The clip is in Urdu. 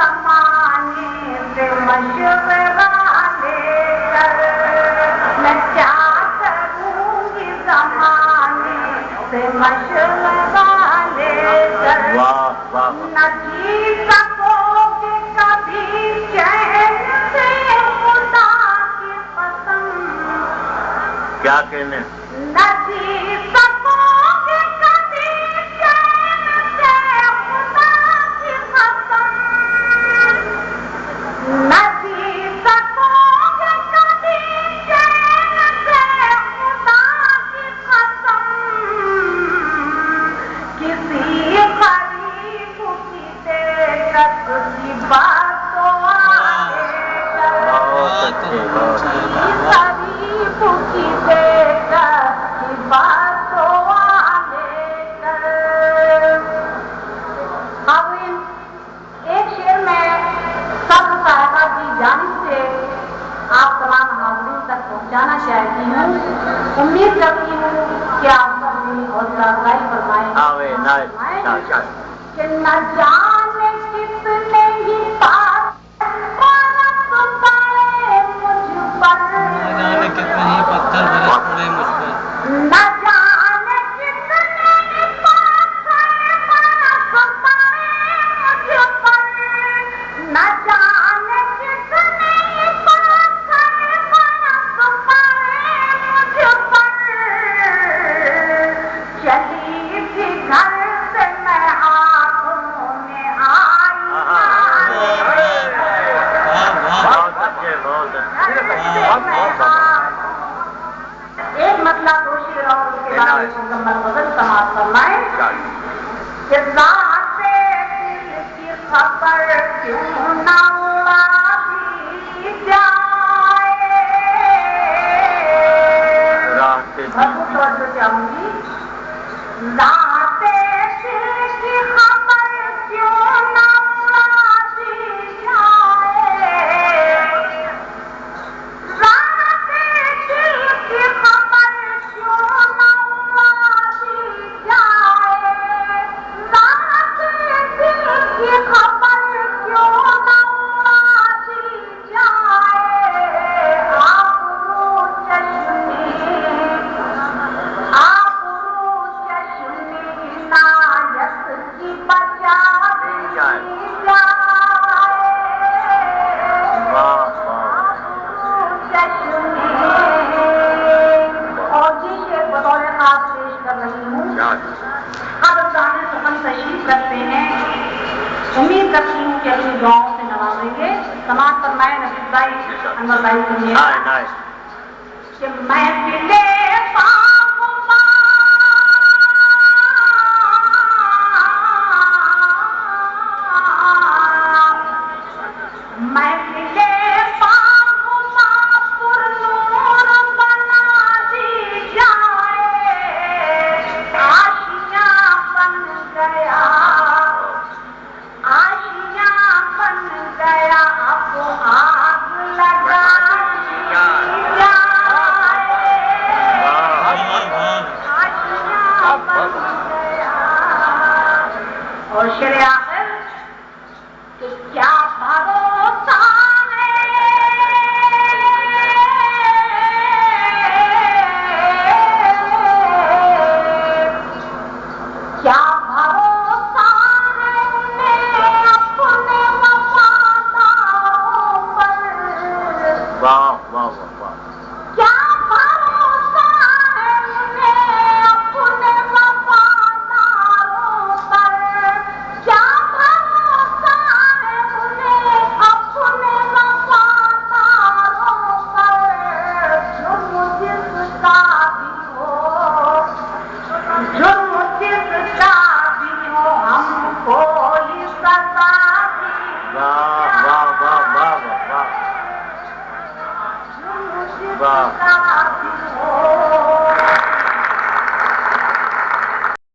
زمانے سے مشورہ لے کر میں کیا کروں گی زمانے سے مشورہ لے کر نہ جی سکو گے کبھی چین سے خدا کی قسم کیا کہنے نہ جی سکو گے کبھی چین سے خدا کی قسم نہ جی سکو گے کبھی چین سے خدا کی قسم کسی غریب کی دیکھ کی بات تو آگے کر غریب کی دیکھ کی بات تو آگے کر. اب ایک شعر میں سب صاحبہ کی جانب سے آپ تمام حاضرین تک پہنچانا چاہتی ہوں. امید کرتی ہوں کہ آپ سب میری حوصلہ افزائی فرمائیں کہ نہ جانے کتنے ہی بات برس پڑے مجھ پر کتنے ہی پتھر برس پڑے مجھ پر نہ جانے کتنے ہی پتھر برس پڑے مجھ پر نہ جانے کتنے ہی پتھر برس پڑے مجھ پر چلی تھی گھر سے میں ہاتھوں میں آئی ایک مطلب دو شعر اور اس کے بعد مکمل غزل سماعت فرمائیں کہ ذات دل کی خبر کیوں نہ دی جائے. بھرپور توجہ چاہوں گی. ذات دل کی خبر کیوں نہ دی جائے. ذات دل کی خبر کیوں نہ دی جائے. ذات دل کی خبر کیوں نہ دی جائے. آبرو چشمی نایت کی بچا دی جائے. اور جی شعر بطور خاص پیش کر رہی ہوں. اب گانے سخن تشریف رکھتے ہیں. امید کرتی ہوں کہ اپنی دعاؤں سے نوازیں گے. سماعت فرمائے نفیس بھائی انور بھائی سنیے کہ محفل اور شعر آخر کہ کیا بھروسہ ہے کیا بھروسہ ہے انہیں اپنے وفاداروں پر. واہ واہ واہ. کیا بھروسہ ہے انہیں اپنے وفاداروں پر. کیا بھروسہ ہے انہیں اپنے وفاداروں پر. جرم جس کا بھی ہو جرم جس کا بھی ہو ہم کو ہی سزا دی